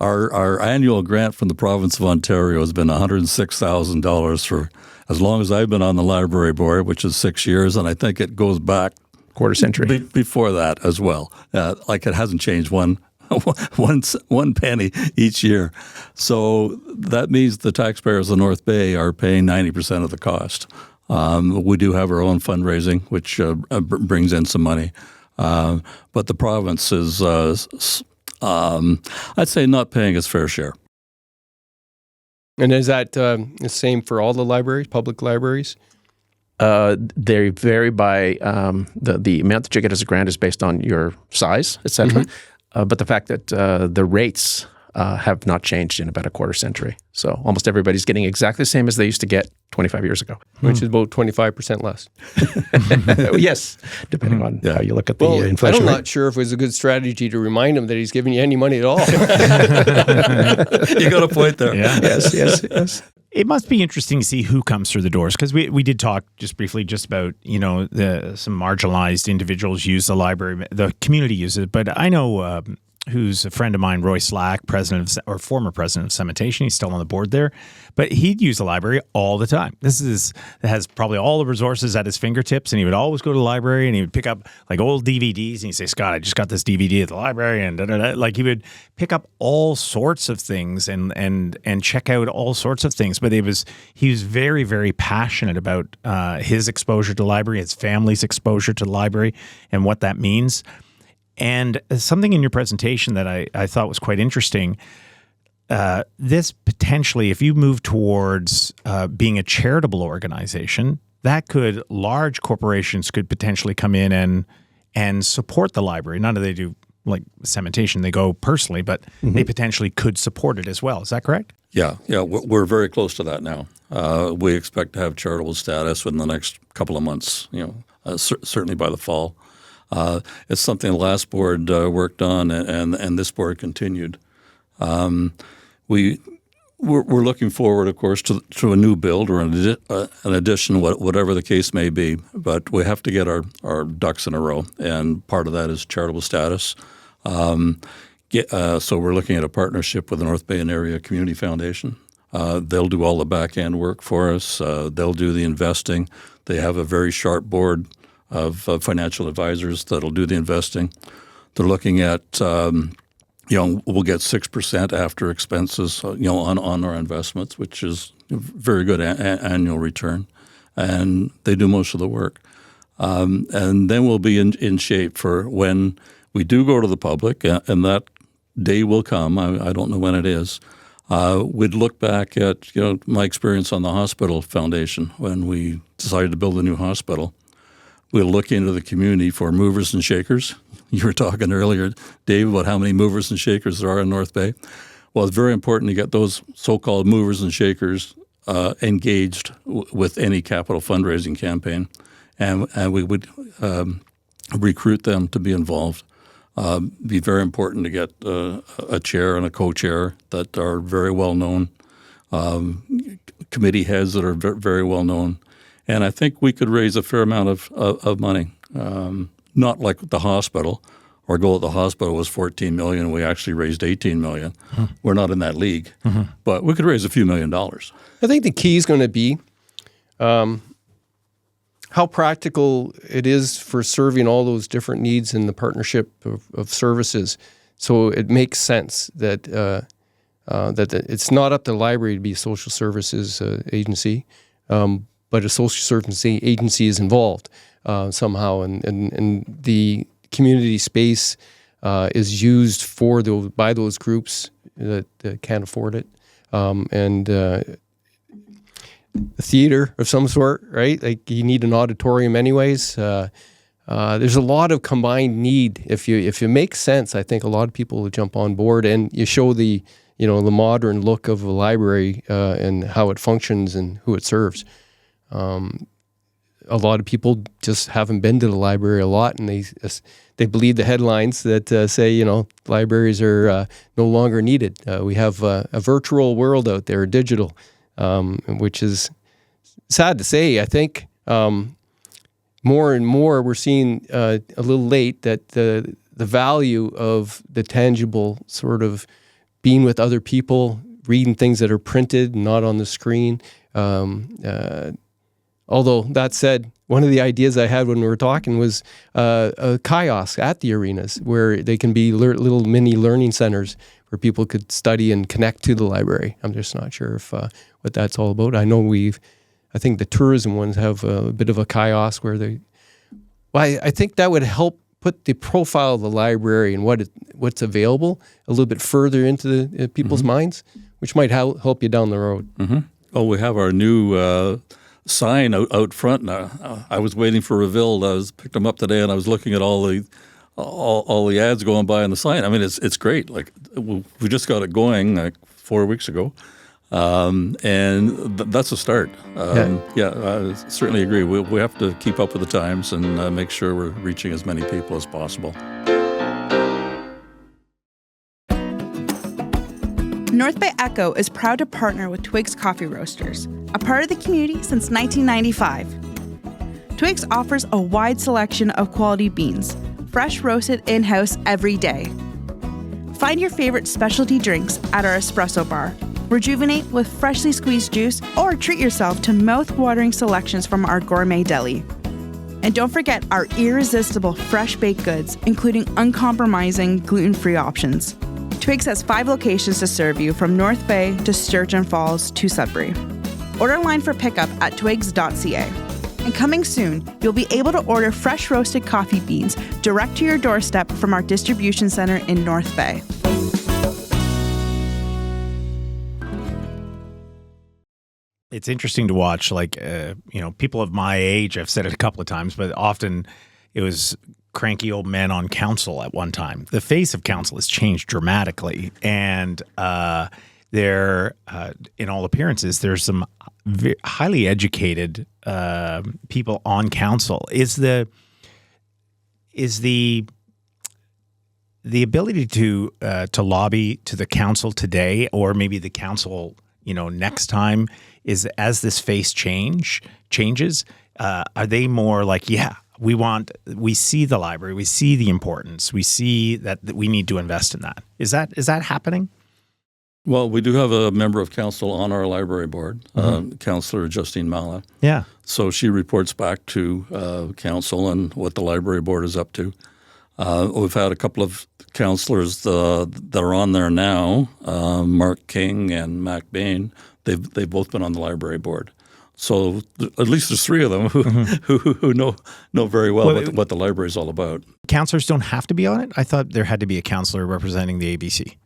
Speaker 4: our annual grant from the province of Ontario has been $106,000 for as long as I've been on the library board, which is 6 years, and I think it goes back
Speaker 5: Quarter century.
Speaker 4: Before that as well. Like it hasn't changed one penny each year. So that means the taxpayers of North Bay are paying 90% of the cost. We do have our own fundraising, which brings in some money. But the province is, I'd say, not paying its fair share.
Speaker 1: And is that the same for all the libraries, public libraries?
Speaker 5: They vary by the amount that you get as a grant is based on your size, et cetera. But the fact that the rates have not changed in about a quarter century. So almost everybody's getting exactly the same as they used to get 25 years ago.
Speaker 1: Which is about 25% less.
Speaker 5: Yes, depending on how you look at the inflation
Speaker 1: I'm
Speaker 5: rate.
Speaker 1: not sure if it was a good strategy to remind him that he's giving you any money at all.
Speaker 4: You got a point there.
Speaker 2: Yeah.
Speaker 5: Yes.
Speaker 2: It must be interesting to see who comes through the doors, because we did talk just briefly just about, some marginalized individuals use the library, the community uses it. But I know who's a friend of mine, Roy Slack, former president of Cementation. He's still on the board there, but he'd use the library all the time. Has probably all the resources at his fingertips, and he would always go to the library and he would pick up like old DVDs and he'd say, "Scott, I just got this DVD at the library," and like he would pick up all sorts of things and check out all sorts of things. But he was very, very passionate about his exposure to the library, his family's exposure to the library, and what that means. And something in your presentation that I thought was quite interesting, this potentially, if you move towards being a charitable organization, large corporations could potentially come in and support the library. None of they do like Cementation, they go personally, but they potentially could support it as well. Is that correct?
Speaker 4: Yeah, we're very close to that now. We expect to have charitable status within the next couple of months, certainly by the fall. It's something the last board worked on, and this board continued. We we're looking forward, of course, to a new build or an addition, whatever the case may be. But we have to get our ducks in a row, and part of that is charitable status. So we're looking at a partnership with the North Bay and Area Community Foundation. They'll do all the back end work for us. They'll do the investing. They have a very sharp board of financial advisors that'll do the investing. They're looking at, we'll get 6% after expenses, on our investments, which is a very good annual return. And they do most of the work. And then we'll be in shape for when we do go to the public, and that day will come. I don't know when it is. We'd look back at my experience on the hospital foundation when we decided to build a new hospital. We'll look into the community for movers and shakers. You were talking earlier, Dave, about how many movers and shakers there are in North Bay. Well, it's very important to get those so-called movers and shakers engaged with any capital fundraising campaign, and we would recruit them to be involved. Be very important to get a chair and a co-chair that are very well known, committee heads that are very well known, and I think we could raise a fair amount of money. Not like the hospital. Our goal at the hospital was $14 million. We actually raised $18 million. We're not in that league, but we could raise a few $1 million.
Speaker 1: I think the key is going to be how practical it is for serving all those different needs in the partnership of services. So it makes sense that that it's not up to the library to be a social services agency, but a social services agency is involved somehow, and the community space is used by those groups that can't afford it, and a theater of some sort, right? Like you need an auditorium anyways. There's a lot of combined need. If you make sense, I think a lot of people will jump on board, and you show the the modern look of a library and how it functions and who it serves. A lot of people just haven't been to the library a lot, and they believe the headlines that say libraries are no longer needed. We have a virtual world out there, digital, which is sad to say. I think more and more we're seeing a little late that the value of the tangible sort of being with other people, reading things that are printed, not on the screen. Although that said, one of the ideas I had when we were talking was a kiosk at the arenas where they can be little mini learning centers where people could study and connect to the library. I'm just not sure if what that's all about. I know I think the tourism ones have a bit of a kiosk where I think that would help put the profile of the library and what's available a little bit further into the people's minds, which might help you down the road.
Speaker 4: Mm-hmm. Oh, we have our new sign out front now. I was waiting for Ravil. I picked them up today, and I was looking at all the ads going by on the sign. I mean, it's great. Like we just got it going like 4 weeks ago, and that's a start. I certainly agree. We have to keep up with the times and make sure we're reaching as many people as possible.
Speaker 6: North Bay Echo is proud to partner with Twigs Coffee Roasters, a part of the community since 1995. Twigs offers a wide selection of quality beans, fresh roasted in-house every day. Find your favorite specialty drinks at our espresso bar, rejuvenate with freshly squeezed juice, or treat yourself to mouth-watering selections from our gourmet deli. And don't forget our irresistible fresh baked goods, including uncompromising gluten-free options. Twigs has 5 locations to serve you, from North Bay to Sturgeon Falls to Sudbury. Order online for pickup at twigs.ca. And coming soon, you'll be able to order fresh roasted coffee beans direct to your doorstep from our distribution center in North Bay.
Speaker 2: It's interesting to watch, people of my age, I've said it a couple of times, but often it was cranky old men on council at one time. The face of council has changed dramatically, and in all appearances, there's some highly educated people on council. Is the ability to lobby to the council today, or maybe the council next time is as this face changes, are they more like, we see the library, we see the importance, we see that we need to invest in that. Is that happening?
Speaker 4: Well, we do have a member of council on our library board, Councillor Justine Mala.
Speaker 2: Yeah.
Speaker 4: So she reports back to council and what the library board is up to. We've had a couple of councillors that are on there now, Mark King and Mac Bain. They've both been on the library board. So at least there's three of them who know very well what the library is all about.
Speaker 2: Councillors don't have to be on it? I thought there had to be a councillor representing the ABC.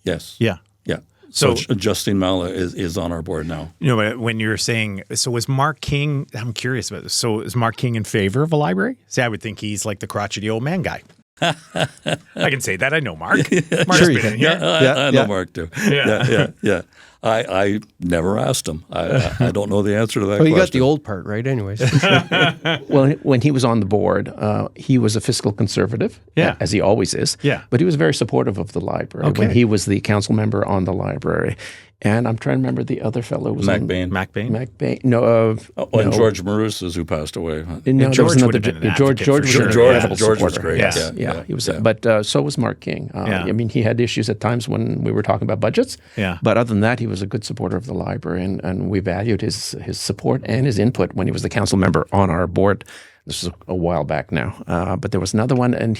Speaker 4: Yes.
Speaker 2: Yeah.
Speaker 4: Yeah. So Justine Mala is on our board now.
Speaker 2: But when you're saying, so was Mark King, I'm curious about this. So is Mark King in favor of a library? See, I would think he's like the crotchety old man guy. I can say that. I know Mark. Mark's
Speaker 1: Sure
Speaker 2: been in here.
Speaker 4: I know Mark too. Yeah. I never asked him. I don't know the answer to that
Speaker 1: Well, you
Speaker 4: question.
Speaker 1: got the old part right anyways.
Speaker 5: Well, when he was on the board, he was a fiscal conservative, as he always is.
Speaker 2: Yeah.
Speaker 5: But he was very supportive of the library
Speaker 2: Okay.
Speaker 5: when he was the council member on the library. And I'm trying to remember the other fellow. Was
Speaker 4: Mac
Speaker 5: on,
Speaker 4: Bain.
Speaker 2: Mac Bain?
Speaker 5: Mac Bain. No.
Speaker 4: And George Marousas, who passed away.
Speaker 5: No,
Speaker 2: And
Speaker 5: there was
Speaker 2: George
Speaker 5: another.
Speaker 2: would have been an
Speaker 5: George
Speaker 2: advocate for
Speaker 5: was
Speaker 2: sure.
Speaker 5: an
Speaker 2: George-
Speaker 5: incredible
Speaker 4: George was
Speaker 5: supporter.
Speaker 4: great.
Speaker 5: Yeah, he was.
Speaker 4: Yeah.
Speaker 5: But so was Mark King. I mean, he had issues at times when we were talking about budgets.
Speaker 2: Yeah.
Speaker 5: But other than that, he was a good supporter of the library, and we valued his support and his input when he was the council member on our board. This was a while back now. But there was another one, and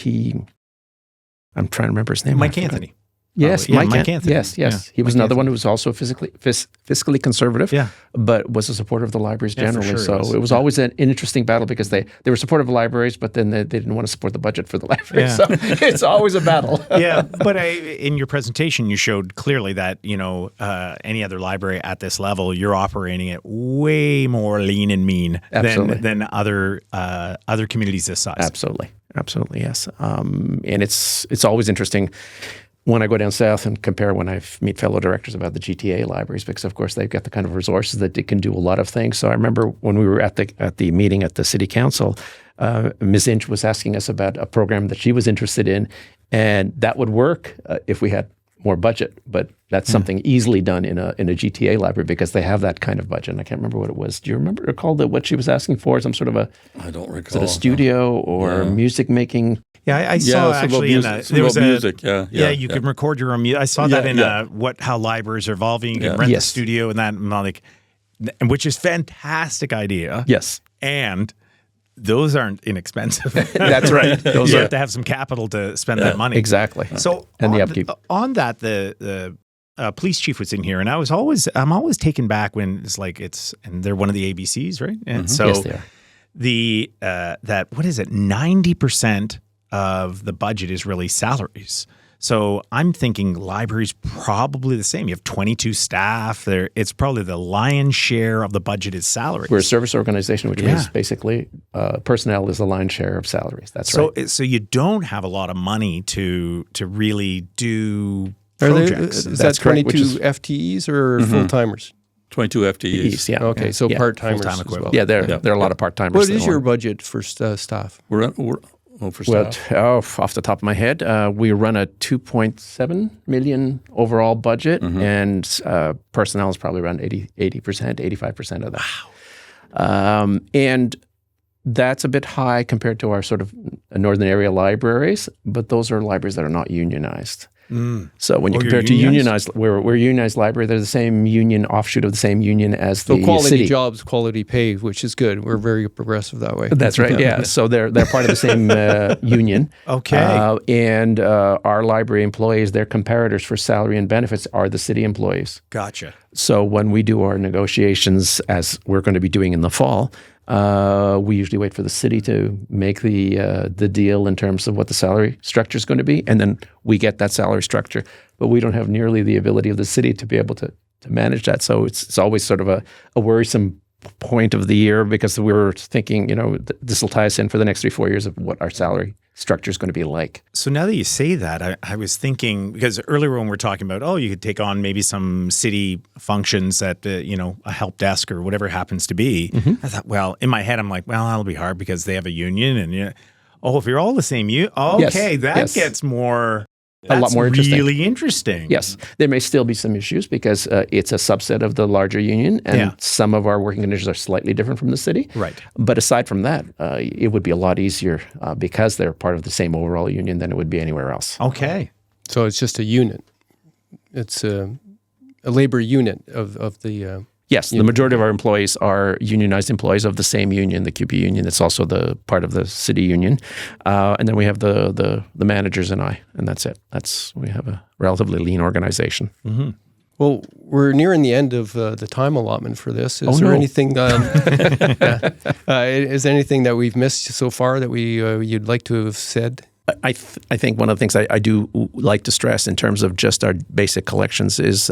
Speaker 5: I'm trying to remember his name.
Speaker 2: Mike Anthony.
Speaker 5: Yes,
Speaker 2: Yeah,
Speaker 5: Mike
Speaker 2: Anthony.
Speaker 5: Yes.
Speaker 2: Yeah,
Speaker 5: He was
Speaker 2: Mike
Speaker 5: another
Speaker 2: Anthony.
Speaker 5: one who was also fiscally conservative,
Speaker 2: Yeah.
Speaker 5: but was a supporter of the libraries
Speaker 2: Yeah, for
Speaker 5: generally.
Speaker 2: sure
Speaker 5: So
Speaker 2: he was.
Speaker 5: it was always an interesting battle because they were supportive of libraries, but then they didn't want to support the budget for the library.
Speaker 2: Yeah.
Speaker 5: So it's always a battle.
Speaker 2: Yeah, but in your presentation, you showed clearly that any other library at this level, you're operating it way more lean and mean
Speaker 5: Absolutely.
Speaker 2: than other communities this size.
Speaker 5: Absolutely, yes. And it's always interesting when I go down south and compare when I meet fellow directors about the GTA libraries, because of course they've got the kind of resources that they can do a lot of things. So I remember when we were at the meeting at the city council, Ms. Inch was asking us about a program that she was interested in, and that would work if we had more budget. But that's something easily done in a GTA library because they have that kind of budget. And I can't remember what it was. Do you recall what she was asking for? Some sort of
Speaker 4: I don't recall.
Speaker 5: is it a studio or music making?
Speaker 2: Yeah, I saw actually in there was
Speaker 4: music.
Speaker 2: You can record your own music. I saw that in how libraries are evolving. You can rent the
Speaker 5: Yes.
Speaker 2: studio and that, and which is fantastic idea.
Speaker 5: Yes.
Speaker 2: And those aren't inexpensive.
Speaker 5: That's right.
Speaker 2: You have to have some capital to spend that money.
Speaker 5: Exactly.
Speaker 2: So
Speaker 5: And the
Speaker 2: on
Speaker 5: upkeep.
Speaker 2: On that, the police chief was in here, and I'm always taken back when and they're one of the ABCs, right? And so
Speaker 5: Yes, they are.
Speaker 2: that what is it? 90% of the budget is really salaries. So I'm thinking libraries probably the same. You have 22 staff. It's probably the lion's share of the budget is salaries.
Speaker 5: We're a service organization, which means basically personnel is the lion's share of salaries. That's right.
Speaker 2: So you don't have a lot of money to really do
Speaker 1: Are there,
Speaker 2: projects.
Speaker 1: is
Speaker 5: That's
Speaker 1: that
Speaker 5: correct,
Speaker 1: 22
Speaker 5: which is-
Speaker 1: FTEs or full-timers?
Speaker 4: 22 FTEs.
Speaker 5: Yeah.
Speaker 1: Okay, so
Speaker 5: Yeah.
Speaker 1: part-timers
Speaker 2: Full-time
Speaker 1: as
Speaker 2: equivalent.
Speaker 1: well.
Speaker 5: Yeah, there are a lot of part-timers.
Speaker 1: What
Speaker 5: that
Speaker 1: is your
Speaker 5: want-
Speaker 1: budget for staff?
Speaker 4: We're for staff.
Speaker 5: Well, off the top of my head, we run a $2.7 million overall budget, and personnel is probably around 80%, 85% of that. Wow. And that's a bit high compared to our sort of northern area libraries, but those are libraries that are not unionized. So when you
Speaker 2: Oh,
Speaker 5: compare
Speaker 2: you're
Speaker 5: it to
Speaker 2: unionized?
Speaker 5: we're a unionized library. They're the same union, offshoot of the same union as
Speaker 1: So
Speaker 5: the
Speaker 1: quality
Speaker 5: city.
Speaker 1: jobs, quality pay, which is good. We're very progressive that way.
Speaker 5: That's right. Yeah. So they're part of the same union.
Speaker 2: Okay.
Speaker 5: And our library employees, their comparators for salary and benefits are the city employees.
Speaker 2: Gotcha.
Speaker 5: So when we do our negotiations, as we're going to be doing in the fall, we usually wait for the city to make the deal in terms of what the salary structure is going to be, and then we get that salary structure. But we don't have nearly the ability of the city to be able to manage that. So it's always sort of a worrisome point of the year because we're thinking, this will tie us in for the next 3-4 years of what our salary structure is going to be like.
Speaker 2: So now that you say that, I was thinking, because earlier when we were talking about, you could take on maybe some city functions at, a help desk or whatever it happens to be. I thought, well, in my head, I'm like, well, that'll be hard because they have a union. And if you're all the same, that
Speaker 5: Yes.
Speaker 2: gets more
Speaker 5: a lot more interesting.
Speaker 2: Really interesting.
Speaker 5: Yes, there may still be some issues because it's a subset of the larger union, and some of our working conditions are slightly different from the city.
Speaker 2: Right.
Speaker 5: But aside from that, it would be a lot easier because they're part of the same overall union than it would be anywhere else.
Speaker 2: Okay.
Speaker 1: So it's just a unit. It's a labor unit of the.
Speaker 5: Yes, the majority of our employees are unionized employees of the same union, the QP union. It's also the part of the city union, and then we have the managers and I, and that's it. We have a relatively lean organization.
Speaker 2: Mm-hmm.
Speaker 1: Well, we're nearing the end of the time allotment for this. Is there anything? Is there anything that we've missed so far that you'd like to have said?
Speaker 5: I think one of the things I do like to stress in terms of just our basic collections is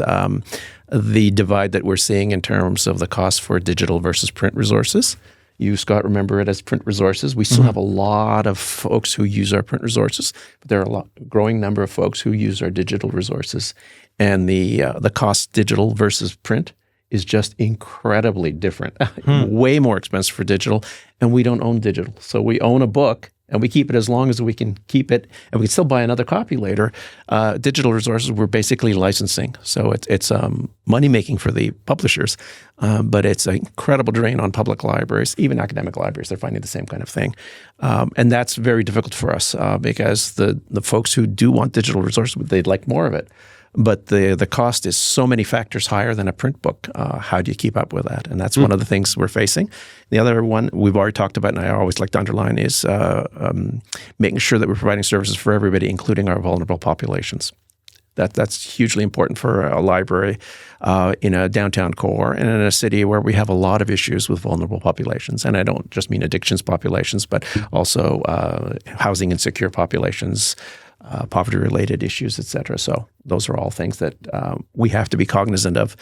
Speaker 5: the divide that we're seeing in terms of the cost for digital versus print resources. You, Scott, remember it as print resources. We still have a lot of folks who use our print resources, but there are growing number of folks who use our digital resources. And the cost digital versus print is just incredibly different. Way more expensive for digital, and we don't own digital. So we own a book, and we keep it as long as we can keep it, and we can still buy another copy later. Digital resources, we're basically licensing. So it's money-making for the publishers, but it's an incredible drain on public libraries, even academic libraries. They're finding the same kind of thing. And that's very difficult for us because the folks who do want digital resources, they'd like more of it. But the cost is so many factors higher than a print book. How do you keep up with that? And that's one of the things we're facing. The other one we've already talked about, and I always like to underline, is making sure that we're providing services for everybody, including our vulnerable populations. That's hugely important for a library in a downtown core and in a city where we have a lot of issues with vulnerable populations. And I don't just mean addictions populations, but also housing insecure populations, poverty-related issues, et cetera. So those are all things that we have to be cognizant of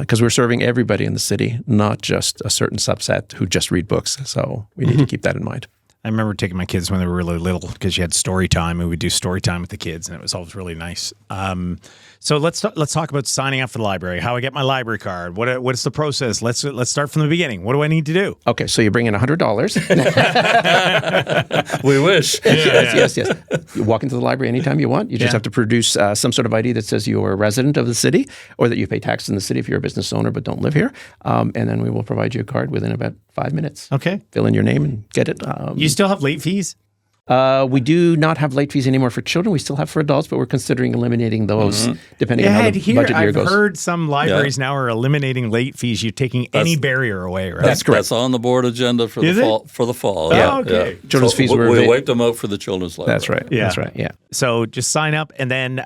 Speaker 5: because we're serving everybody in the city, not just a certain subset who just read books. So we need to keep that in mind.
Speaker 2: I remember taking my kids when they were really little because you had story time and we'd do story time with the kids and it was always really nice. So let's talk about signing up for the library. How I get my library card? What's the process? Let's start from the beginning. What do I need to do?
Speaker 5: Okay, so you bring in $100.
Speaker 4: We wish.
Speaker 5: Yes. You walk into the library anytime you want. You just have to produce some sort of ID that says you're a resident of the city or that you pay taxes in the city if you're a business owner but don't live here. And then we will provide you a card within about 5 minutes.
Speaker 2: Okay.
Speaker 5: Fill in your name and get it.
Speaker 2: You still have late fees?
Speaker 5: We do not have late fees anymore for children. We still have for adults, but we're considering eliminating those depending on how the budget year goes.
Speaker 2: I've heard some libraries now are eliminating late fees. You're taking any barrier away, right?
Speaker 5: That's correct.
Speaker 4: That's on the board agenda for the fall.
Speaker 2: Oh, okay.
Speaker 4: Yeah.
Speaker 5: Children's fees were
Speaker 4: we wiped them out for the children's library.
Speaker 5: That's right.
Speaker 2: Yeah.
Speaker 5: That's right. Yeah.
Speaker 2: So just sign up, and then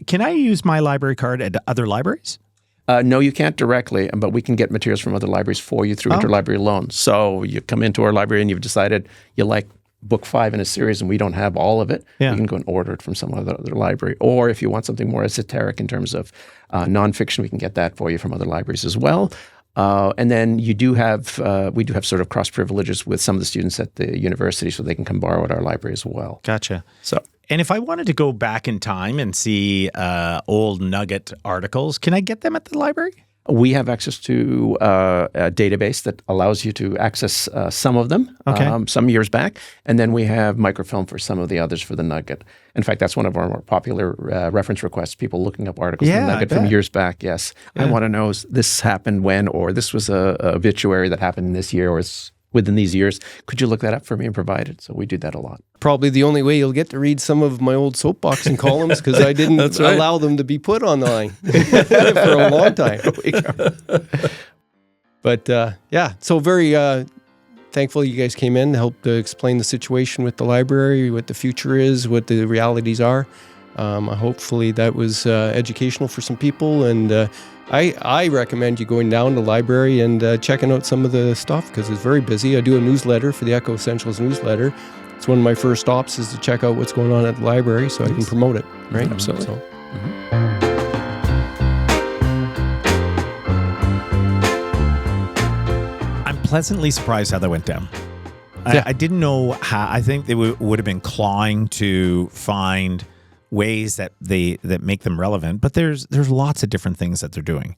Speaker 2: can I use my library card at other libraries?
Speaker 5: No, you can't directly, but we can get materials from other libraries for you through interlibrary loan. So you come into our library and you've decided you like book 5 in a series and we don't have all of it, you can go and order it from some other library. Or if you want something more esoteric in terms of nonfiction, we can get that for you from other libraries as well. And then we do have sort of cross privileges with some of the students at the university so they can come borrow at our library as well.
Speaker 2: Gotcha.
Speaker 5: So,
Speaker 2: and if I wanted to go back in time and see old Nugget articles, can I get them at the library?
Speaker 5: we have access to a database that allows you to access some of them some years back. And then we have microfilm for some of the others for the Nugget. In fact, that's one of our more popular reference requests, people looking up articles in the Nugget from years back. Yes. I want to know, this happened when, or this was a obituary that happened this year, or it's within these years. Could you look that up for me and provide it? So we do that a lot.
Speaker 1: Probably the only way you'll get to read some of my old soapboxing columns, because I didn't allow them to be put online for a long time. But so very thankful you guys came in to help to explain the situation with the library, what the future is, what the realities are. Hopefully that was educational for some people, and I recommend you going down to the library and checking out some of the stuff, because it's very busy. I do a newsletter for the Echo Essentials newsletter. It's one of my first stops is to check out what's going on at the library so I can promote it, right?
Speaker 5: Absolutely.
Speaker 1: So.
Speaker 2: I'm pleasantly surprised how that went down. I didn't know how. I think they would have been clawing to find ways that make them relevant, but there's lots of different things that they're doing.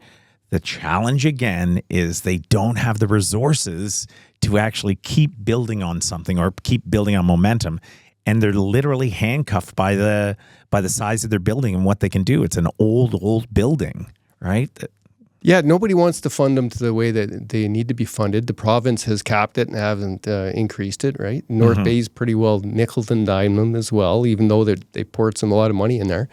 Speaker 2: The challenge again is they don't have the resources to actually keep building on something or keep building on momentum. and they're literally handcuffed by the size of their building and what they can do. It's an old building, right?
Speaker 1: Yeah, nobody wants to fund them to the way that they need to be funded. The province has capped it and hasn't increased it, right? North Bay's pretty well nickeled and dimed them as well, even though they poured a lot of money in there.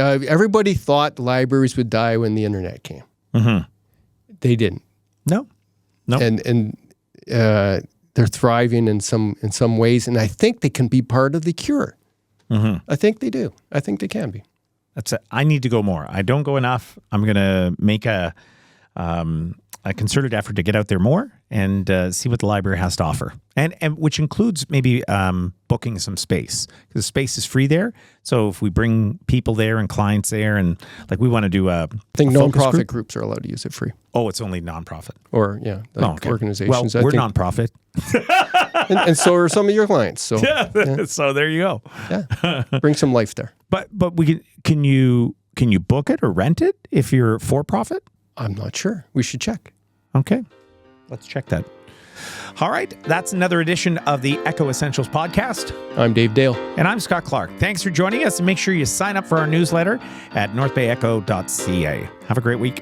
Speaker 1: Everybody thought libraries would die when the internet came. They didn't.
Speaker 2: No.
Speaker 1: And they're thriving in some ways, and I think they can be part of the cure. I think they do. I think they can be.
Speaker 2: I need to go more. I don't go enough. I'm going to make a concerted effort to get out there more and see what the library has to offer, and which includes maybe booking some space, because the space is free there. So if we bring people there and clients there, and like we want to do I
Speaker 1: think nonprofit groups are allowed to use it free.
Speaker 2: Oh, it's only nonprofit.
Speaker 1: Or organizations.
Speaker 2: Well, we're nonprofit.
Speaker 1: and so are some of your clients. So
Speaker 2: so there you go.
Speaker 1: Yeah, bring some life there.
Speaker 2: But can you book it or rent it if you're for profit?
Speaker 1: I'm not sure. We should check.
Speaker 2: Okay, let's check that. All right, that's another edition of the Echo Essentials podcast.
Speaker 1: I'm Dave Dale.
Speaker 2: And I'm Scott Clark. Thanks for joining us, and make sure you sign up for our newsletter at northbayecho.ca. Have a great week.